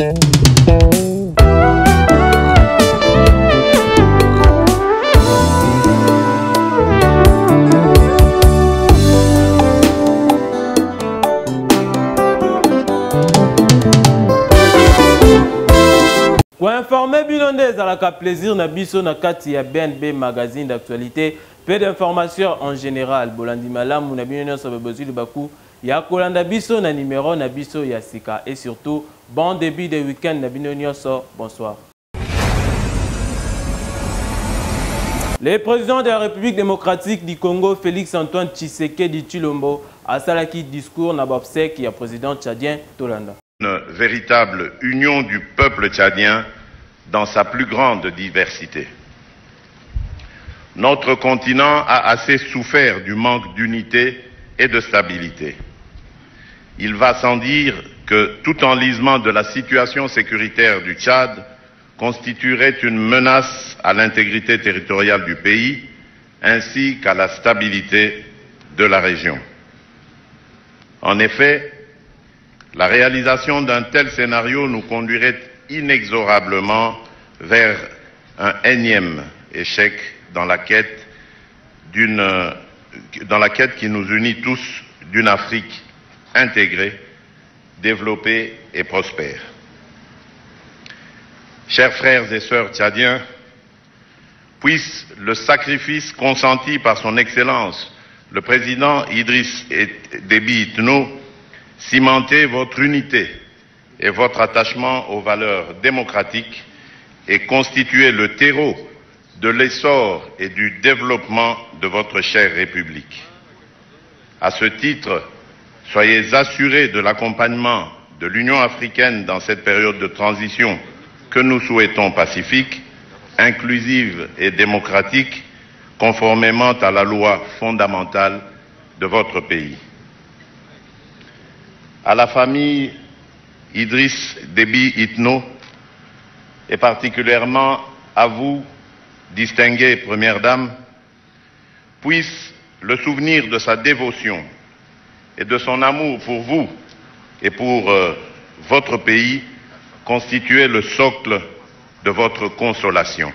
Pour informer Bilondais à la plaisir na biso na kati ya BNB magazine d'actualité, peu d'informations en général. Bolandi malam na bino so besoin de baku ya kolanda biso na numéro na biso ya sika et surtout bon début de week-end na bino nyonso. Bonsoir. Le président de la République démocratique du Congo, Félix Antoine Tshisekedi Tshilombo, a salaki discours na bobsek ya président tchadien Tolanda. Une véritable union du peuple tchadien dans sa plus grande diversité. Notre continent a assez souffert du manque d'unité et de stabilité. Il va sans dire que tout enlisement de la situation sécuritaire du Tchad constituerait une menace à l'intégrité territoriale du pays ainsi qu'à la stabilité de la région. En effet, la réalisation d'un tel scénario nous conduirait inexorablement vers un énième échec dans la quête qui nous unit tous d'une Afrique intégrée, développée et prospère. Chers frères et sœurs tchadiens, puisse le sacrifice consenti par son Excellence, le président Idriss Déby Itno, cimenter votre unité et votre attachement aux valeurs démocratiques et constituer le terreau de l'essor et du développement de votre chère République. À ce titre, soyez assurés de l'accompagnement de l'Union africaine dans cette période de transition que nous souhaitons pacifique, inclusive et démocratique, conformément à la loi fondamentale de votre pays. À la famille Idriss Déby Itno, et particulièrement à vous, distinguée Première Dame, puisse le souvenir de sa dévotion et de son amour pour vous et pour votre pays constituer le socle de votre consolation.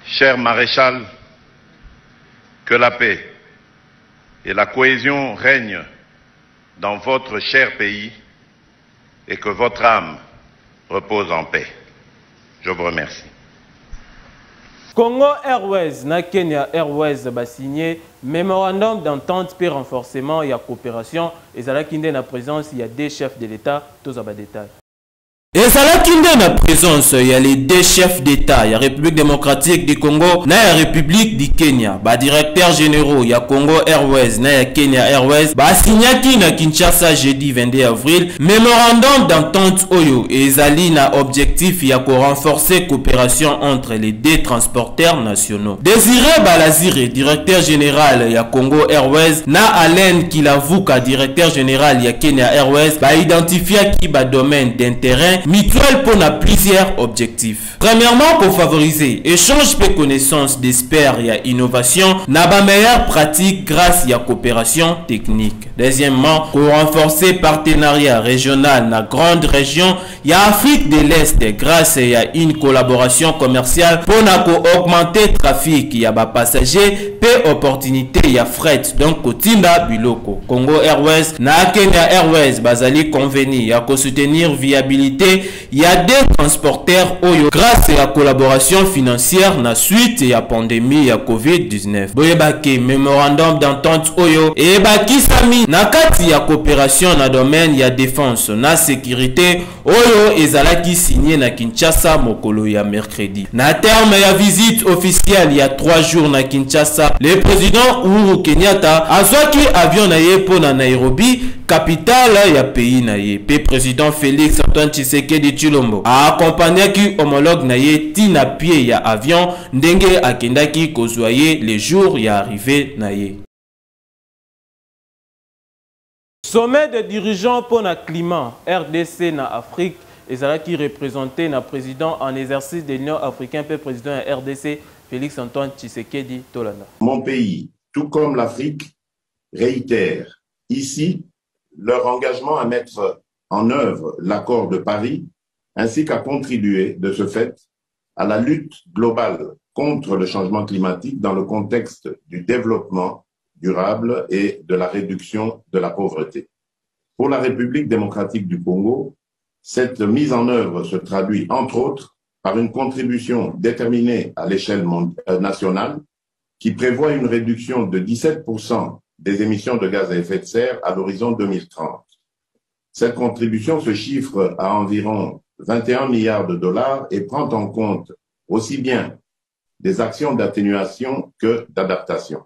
Cher maréchal, que la paix et la cohésion règnent dans votre cher pays et que votre âme repose en paix. Je vous remercie. Congo Airways na Kenya Airways ba signé mémorandum d'entente pour renforcement et coopération et ça là qui na présence il y a deux chefs de l'État tous à bas détail. Et ça là qui na présence il y a les deux chefs d'État, il y a République démocratique du Congo, na la République du Kenya, ba directeur généraux, il y a Congo Airways, na ya Kenya Airways, ba signaki na Kinshasa jeudi 22 avril, mémorandum d'entente oyo et zali na objectif il y a ko renforcer coopération entre les deux transporteurs nationaux. Désiré Balazire, directeur général il y a Congo Airways, na Alain Kilavuka, directeur général il y a Kenya Airways, ba identifier qui ba domaine d'intérêt mutuel pour plusieurs objectifs. Premièrement, pour favoriser échange de connaissances d'experts et innovation, n'a pas meilleure pratique grâce à coopération technique. Deuxièmement, pour renforcer partenariat régional dans la grande région, il y a Afrique de l'Est grâce à une collaboration commerciale pour augmenter le trafic, il y a des passagers, peu opportunité, il y a fret, donc Kotinda Biloko. Congo Airways, na Kenya Airways, Bazali convenu, il y a qu'à soutenir viabilité. Il y a des transporteurs oyo grâce à la collaboration financière na suite à la pandémie ya COVID-19. Boyebake mémorandum d'entente oyo et baki sami na kati ya coopération na domaine ya défense na sécurité oyo ezalaki signé na Kinshasa mokolo ya mercredi. Na terme ya visite officielle il y a 3 jours na Kinshasa, le président Uhuru Kenyatta a zwaki avion na ye po na Nairobi, capitale ya pays na ye. Pe président Félix Antoine Tshisekedi Tshilombo a accompagné qui homologue na ye tina pied ya avion ndenge akendaki kozwaye les jours ya arrivé na ye. Sommet de dirigeants pour le climat RDC na Afrique et ça qui représenté na président en exercice de l'Union africaine pe président de RDC Félix Antoine Tshisekedi Tolanda. Mon pays, tout comme l'Afrique, réitère ici leur engagement à mettre en œuvre l'accord de Paris, ainsi qu'à contribuer, de ce fait, à la lutte globale contre le changement climatique dans le contexte du développement durable et de la réduction de la pauvreté. Pour la République démocratique du Congo, cette mise en œuvre se traduit, entre autres, par une contribution déterminée à l'échelle nationale qui prévoit une réduction de 17% des émissions de gaz à effet de serre à l'horizon 2030. Cette contribution se chiffre à environ 21 milliards de dollars et prend en compte aussi bien des actions d'atténuation que d'adaptation.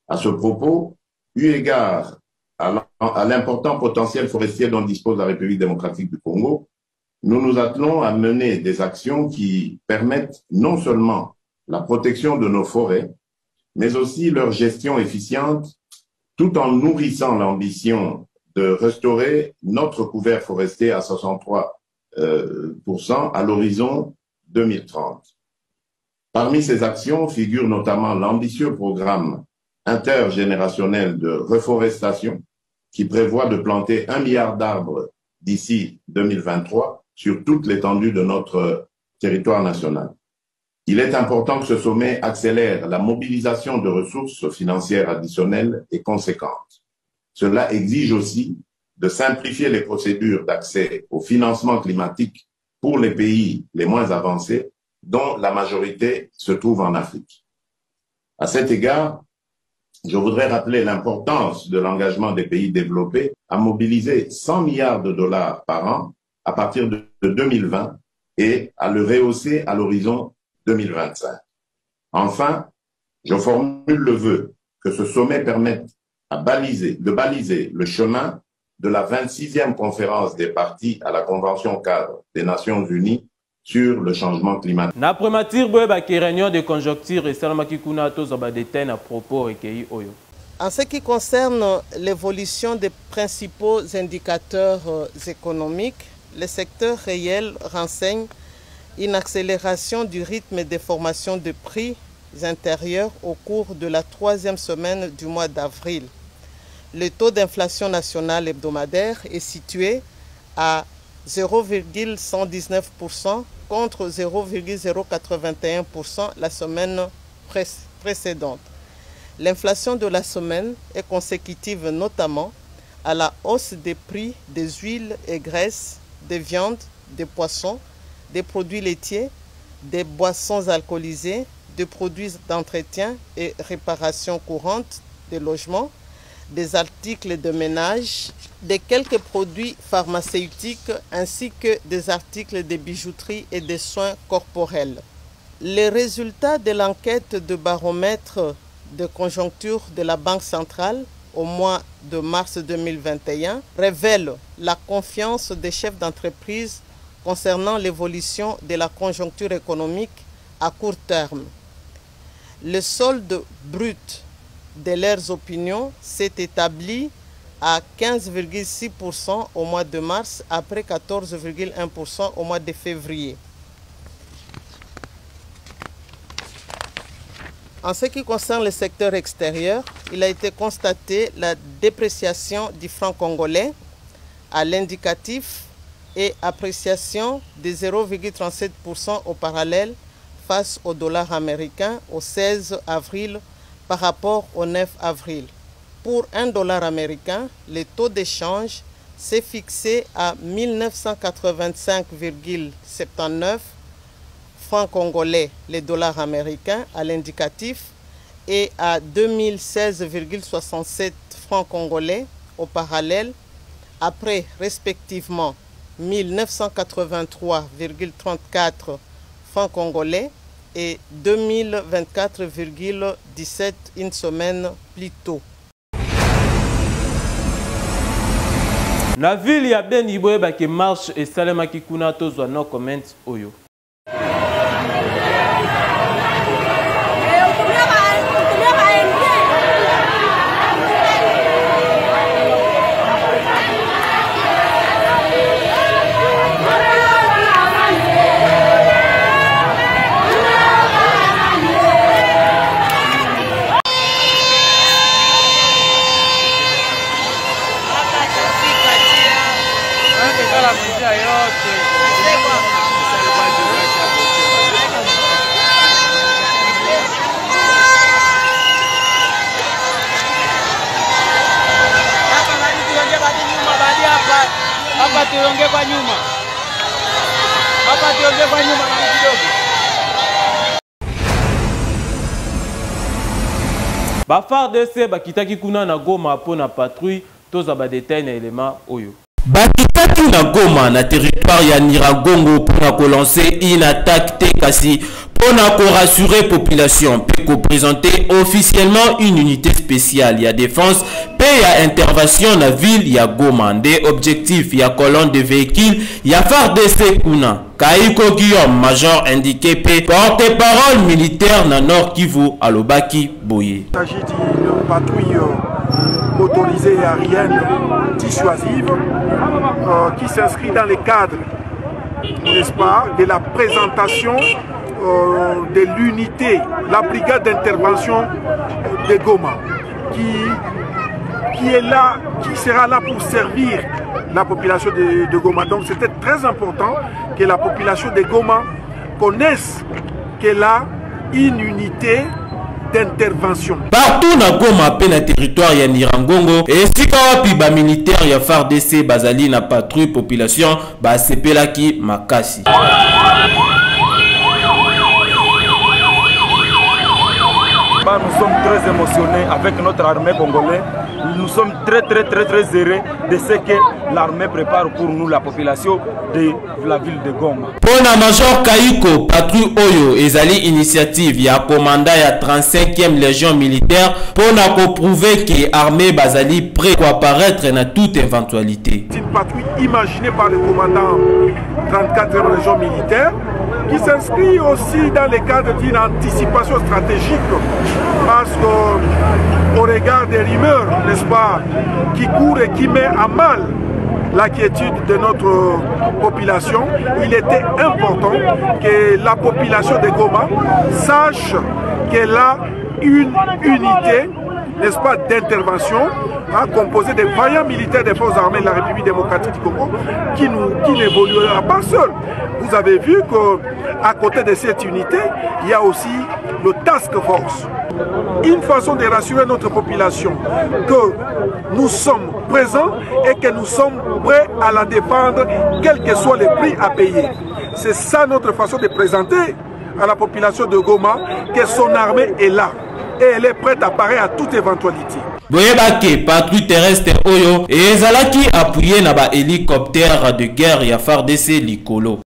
À ce propos, eu égard à l'important potentiel forestier dont dispose la République démocratique du Congo, nous nous attelons à mener des actions qui permettent non seulement la protection de nos forêts, mais aussi leur gestion efficiente, tout en nourrissant l'ambition de restaurer notre couvert forestier à 63% à l'horizon 2030. Parmi ces actions figure notamment l'ambitieux programme intergénérationnel de reforestation qui prévoit de planter 1 milliard d'arbres d'ici 2023 sur toute l'étendue de notre territoire national. Il est important que ce sommet accélère la mobilisation de ressources financières additionnelles et conséquentes. Cela exige aussi de simplifier les procédures d'accès au financement climatique pour les pays les moins avancés, dont la majorité se trouve en Afrique. À cet égard, je voudrais rappeler l'importance de l'engagement des pays développés à mobiliser 100 milliards de dollars par an à partir de 2020 et à le rehausser à l'horizon 2025. Enfin, je formule le vœu que ce sommet permette de baliser le chemin de la 26e conférence des parties à la Convention cadre des Nations Unies sur le changement climatique. Na prémature réunion de conjoncture et salamaki kuna tozaba détail à propos recueilli oyo. En ce qui concerne l'évolution des principaux indicateurs économiques, le secteur réel renseigne une accélération du rythme des formations de prix intérieurs au cours de la 3e semaine du mois d'avril. Le taux d'inflation nationale hebdomadaire est situé à 0,119% contre 0,081% la semaine précédente. L'inflation de la semaine est consécutive notamment à la hausse des prix des huiles et graisses, des viandes, des poissons, des produits laitiers, des boissons alcoolisées, des produits d'entretien et réparation courante, des logements, des articles de ménage, de quelques produits pharmaceutiques ainsi que des articles de bijouterie et de soins corporels. Les résultats de l'enquête de baromètre de conjoncture de la Banque centrale au mois de mars 2021 révèlent la confiance des chefs d'entreprise concernant l'évolution de la conjoncture économique à court terme. Le solde brut de leurs opinions s'est établi à 15,6% au mois de mars après 14,1% au mois de février. En ce qui concerne le secteur extérieur, il a été constaté la dépréciation du franc congolais à l'indicatif et appréciation de 0,37% au parallèle face au dollar américain au 16 avril par rapport au 9 avril. Pour $1 américain, le taux d'échange s'est fixé à 1985,79 francs congolais, les dollars américains à l'indicatif, et à 2016,67 francs congolais au parallèle, après respectivement 1983,34 francs congolais et 2024,17 une semaine plus tôt. La ville ya Beni boyeba ke marche et salemaki kuna tozwa no comment oyo. Hapa tuongee kwa nyuma. Hapa tuongee kwa nyuma kidogo. Ba FARDC bakitaki kuna na Goma po na patrouille toza ba détail na élément oyo. Bakitaki na Goma na territoire ya Nyiragongo pour na lancer une attaque tekasi pour na rassurer population pour présenter officiellement une unité spéciale ya défense et ya intervention na ville ya Goma des objectifs ya colonne de véhicules ya FARDC kuna Kaiko Guillaume major indiqué P porte-parole militaire na Nord Kivu alobaki boye. Il s'agit d'une patrouille motorisée aérienne dissuasive qui s'inscrit dans les cadres, n'est-ce pas, de la présentation de l'unité, la brigade d'intervention de Goma, qui est là, qui sera là pour servir la population de Goma. Donc c'était très important que la population de Goma connaisse qu'elle a une unité d'intervention. Partout na Goma pe na territoire ya Nyiragongo et sika wapi ba militaire ya FARDC bazali na patrouille population ba sepelaki makasi. Nous sommes très émotionnés avec notre armée congolaise. Nous sommes très heureux de ce que l'armée prépare pour nous, la population de la ville de Goma. Pour la major Kaiko, patrouille Oyo, ezali initiative ya commandant ya 35e légion militaire pour na prouver que l'armée bazali prêt pour apparaître dans toute éventualité. C'est une patrouille imaginée par le commandant 34e légion militaire qui s'inscrit aussi dans le cadre d'une anticipation stratégique parce qu'au regard des rumeurs, n'est-ce pas, qui courent et qui met à mal la quiétude de notre population, il était important que la population de Goma sache qu'elle a une unité, n'est-ce pas, d'intervention composée de vaillants militaires des forces armées de la République démocratique du Congo qui n'évoluera pas seul. Vous avez vu qu'à côté de cette unité, il y a aussi le task force. Une façon de rassurer notre population que nous sommes présents et que nous sommes prêts à la défendre, quel que soit le prix à payer. C'est ça notre façon de présenter à la population de Goma que son armée est là et elle est prête à parer à toute éventualité. Boyebake patrouille terrestre Oyo et ezalaki appuyé na ba hélicoptère de guerre ya FARDC likolo.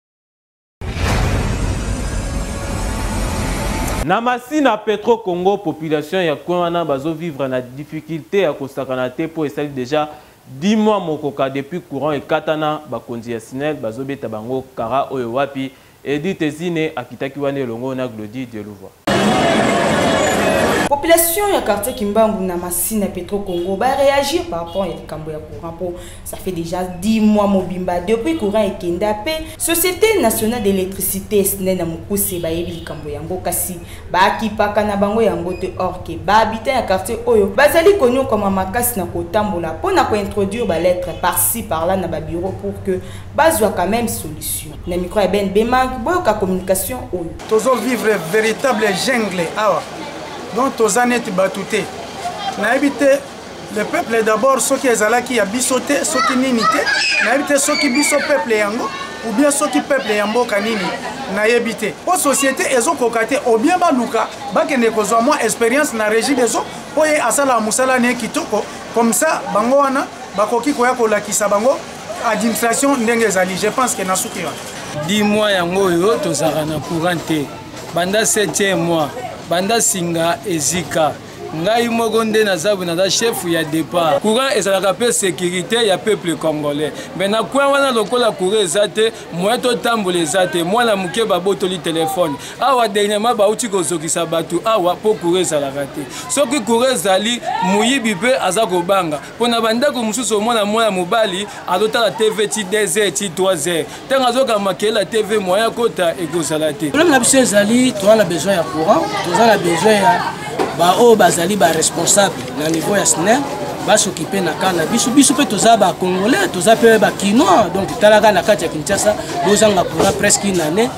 Na masina Petro Congo population ya Kouana bazo vivre na difficulté à kosakana te pour esali déjà 10 mois mokoka depuis courant et katana bakonzi ya Sinel bazo beta bango kara oyo wapi Edith Zine akitaki wane longo na Glody de Louvois. Population ya quartier Kimbangu na Masina Petro Congo va réagir par rapport à Kambo ya courant. Ça fait déjà 10 mois mobimba depuis courant et Kendapé. Société nationale d'électricité SNEL na mukuse ba yebi Kambo yango kasi ba kipaka na bango yango te orke ba habitant ya quartier oyo bazali konyo comme makasi na kotambola pour na ko introduire ba lettre par-ci par-là na ba bureau pour que bazwa quand même solution. Na micro ben bemank boyoka communication oyo. Tozo vivre véritable jungle awa. Donc, tous les années, le peuple d'abord, ceux qui sont là, qui ont bisoté, ceux qui n'ont ceux qui biso peuple yango, ou bien ceux qui peuple yango kanini, n'a habité. Pour société, ils ont cocaté, ou bien baluka, bakene kozwa moi expérience na régie des eaux, pour y asala musala ne kitoko, comme ça, bango wana, bakoki koya kolakisa bango, administration ndenge zali. Je pense que na soukira. 10 mois yango yo tozara na courante, banda 7e mois. Banda singa ezika ngai moko nde nazabu na chef ya départ courant ezalaka pe sécurité ya peuple congolais mais na kwa wana lokola courant ezate moyeto tambola ezate mwana muke babotoli téléphone awa dernièrement bauti kozokisa batu awa po courant ezalaka te soki courant ezali muyibi pe aza kobanga pona bandako mususu mwana mobali alotala TV ti 2h ti 3h tanga azoka makela TV moya kota ekozala te problème na biso ezali to a besoin ya courant to a besoin ya ba o bazali ba responsable na niveau ya SNEL s'occuper na kana biso pe toza ba congolais toza pe ba kinois donc talaka na kati ya Kinshasa bozanga courant presque une année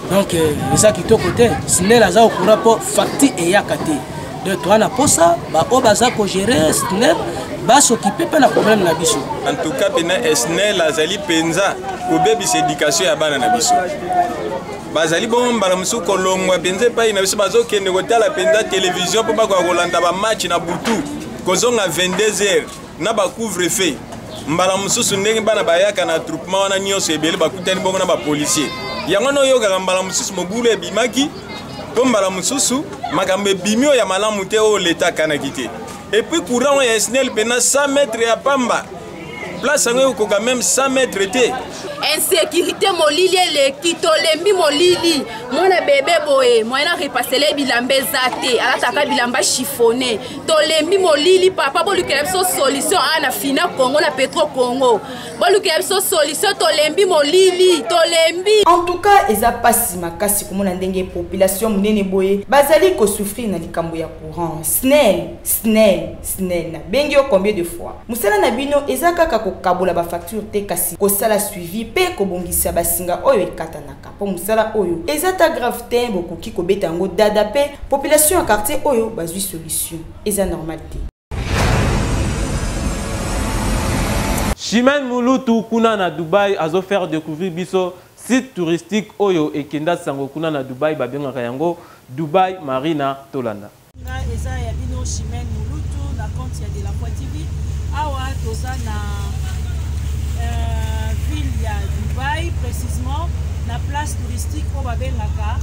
donc ça qui to côté SNEL aza au courant pour facti et yakate de toi na posa ba obaza ko gérer SNEL ba s'occuper pe na problème na biso en tout cas pena SNEL azali penza ko bebis éducation ya bana na biso bazali bon mbala musu kolongwa penze pa ina biso bazokende kotala penza télévision po ba kolanda ba match na butu kozonga 22h na ba couvre-feu mbala mususu ndenge bana bayaka na troupement wana nyonso ebele bakutani bongo na ba policier yango no yoka mbala mususu mobulu ebimaki po mbala mususu makambe bimio ya malamu te o l'état kanakite et puis courant ya SNEL pena 100 mètres ya pamba place yango yokoka même 100 mètres te insécurité molili eleki tolembi molili mwana bebe boye moyena repasele bilamba ezate alataka bilamba chiffonné tolembi molili papa bolukela biso solution ana fina Congo na Petro Congo bolukela biso solution tolembi molili tolembi en tout cas eza pasi makasi komona ndenge population munene boye bazali ko souffrir na likambo ya courant SNEL na bengi yo combien de fois musala na bino eza kaka ko kabola ba facture te kasi ko sala suivi pe ko bongisa basinga oyo ekatanaka po musala oyo ezata grave te bokoki ko beta ngo dada pe population ya quartier oyo bazui solution eza normal te. Chimène Mulutu kuna na Dubaï azo faire découvrir biso site touristique oyo ekenda sango kuna na Dubaï babengaka yango Dubaï Marina Tolanda. Eza ya bino Chimène Mulutu na compte ya de la Foi TV awa toza na ville ya Dubaï précisément na place touristique o babengaka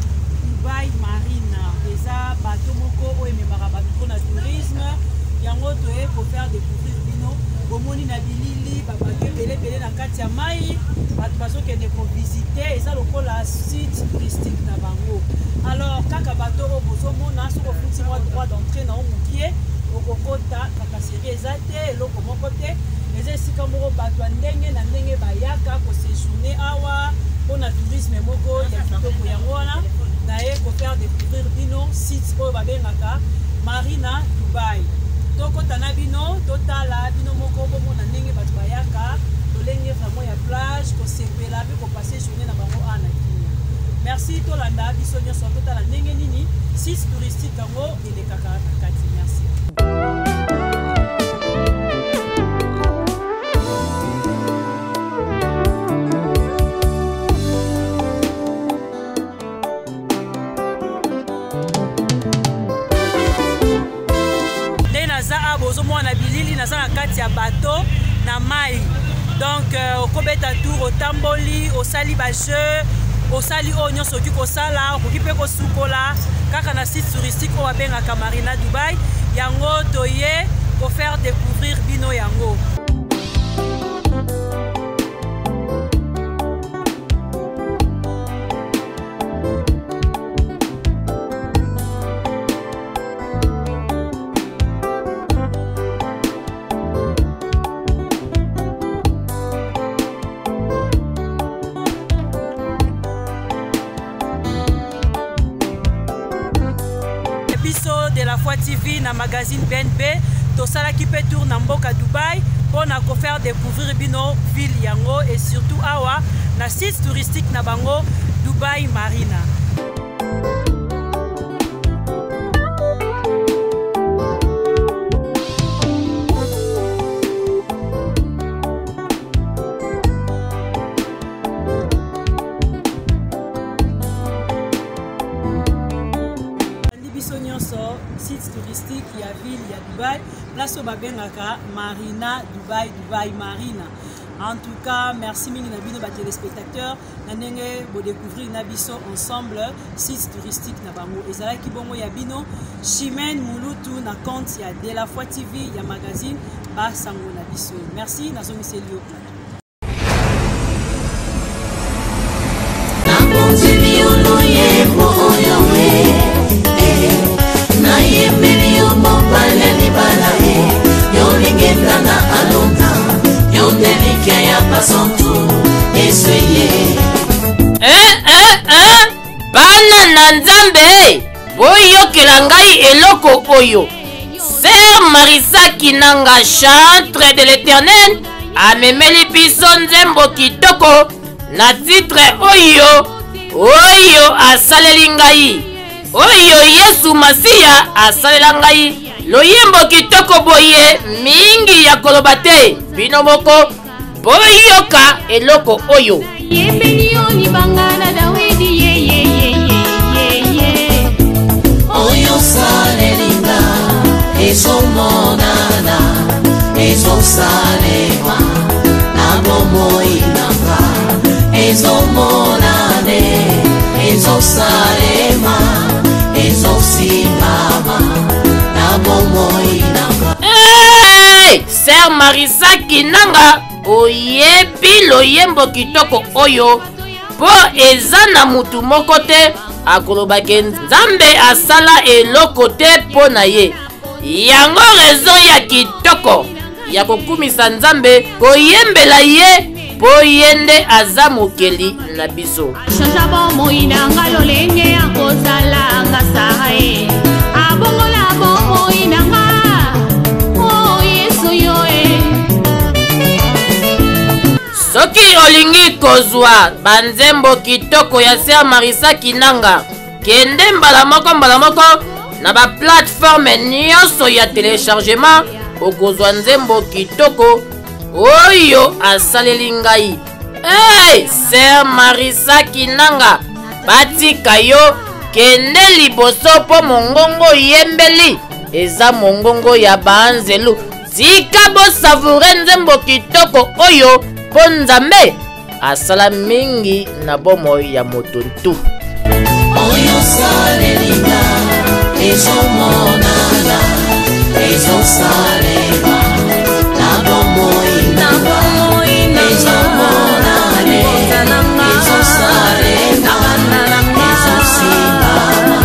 Dubaï Marina eza bato moko o ememaka bato na tourisme yango toye ko faire découvrir bino bomoni na bilili babato ebele na kati ya mai bato bazokende ko visiter eza lokola site touristique na bango alors kaka bato o bozomona soko futi mwa droit d'entrée na omukie okokota kaka série eza te eloko moko te eza esika moko bato ya ndenge na ndenge bayaka koséjourner awa mpona tourisme moko ya kitoko yango wana naye kofaire découvrir bino site oyo babengaka Marina Dubaï tokota na bino totala bino moko bomona ndenge bato bayaka tolenge vraiment ya plage kosepela mpe kopase journée na bango ana kini merci tolanda biso nyonso totala ndenge nini site touristique yango elekaka na kati merci. Mwana bilili naza na kati ya bateau na mai donc okobeta tour otamboli osali ba jeu osali o nyonso ki kosala okoki pe kosukola kaka na site touristique o babengaka Marina Dubaï yango toye ko faire découvrir bino yango. De la Foi TV na magazine BNB tosala ki pe tour na mboka Dubaï pour na ko faire découvrir bino ville yango et surtout awa na site touristique na bango Dubaï Marina. Site touristique ya ville ya Dubaï place au babengaka Marina Dubaï Marina. En tout cas, merci mingi na bino ba téléspectateurs na ndenge bo découvrir na biso ensemble site touristique na bango ezala ki bongo ya bino Chimène Mulutu na compte ya de la Foi TV ya magazine ba sango na biso. Merci na zongi selio. Bana na Nzambe boyokela ngai eloko oyo Sœur Marisa Kinanga, chantre de l'Éternel, amemeli biso nzembo kitoko na titre oyo asaleli ngai, oyo Yesu Masiya asalela ngai. Loyembo kitoko boye mingi ya koloba te, bino moko boyoka eloko oyo. Yembenioni bangana Dawidi oyo salelinga ezomonana ezosalema na bomoi nanga ezomonane ezosalema ezosimama na bomoi nanga. Hey, Sœur Marisa Kinanga, oyebi loyembo kitoko oyo po eza na mutu moko te akolobake Nzambe asala eloko te po na ye. Yango raison ya kitoko ya kokumisa Nzambe koyembela ye po yende aza mokeli na biso. Shanja bomoi nanga lolenge ya kozala nga sae abongola bomoi nanga o Yesu yoe. Soki olingi kozwa banzembo kitoko ya Sœur Marisa Kinanga, kende mbala moko na ba plateforme nyonso ya téléchargement okozwa nzembo kitoko oyo asaleli ngai. Hey, Sœur Marisa Kinanga, batika yo kende liboso po mongongo yembeli eza mongongo ya banzelu. Tika bo savure nzembo kitoko oyo po Nzambe asala mingi na bomoi ya motuntu. Oyo salelinga ezomonana ezosalema na bomoi nanga ezomonane ezosalema ezosimama.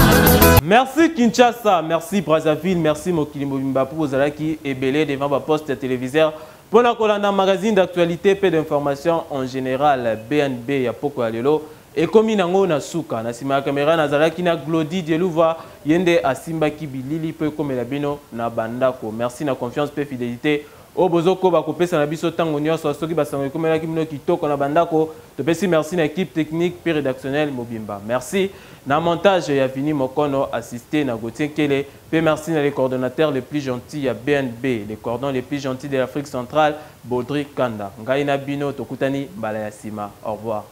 Merci Kinshasa, merci Brazzaville, merci Mokili Mobimba pour vous qui est belé devant votre poste téléviseur. Pour la colonne magazine d'actualité, peu d'informations en général, BNB, ya poko alelo. Et comme nango na suka, na sima caméra nazala ki na Glody Dielouva, yende asimba kibilili peu comme la bino na bandako. Merci na confiance peu fidélité. O bozoko ba kopesa na biso tango nyonso soki basango comme la kimino kitoko na bandako. To pesi merci na équipe technique et rédactionnelle Mobimba. Merci na montage ya Vini Mokono assisté na Gauthier Kele. Peu merci na les coordonnateurs les plus gentils à BNB, les cordons les plus gentils de l'Afrique centrale, Baudry Kanda. Ngaina Bino Tokutani Balayasima. Au revoir.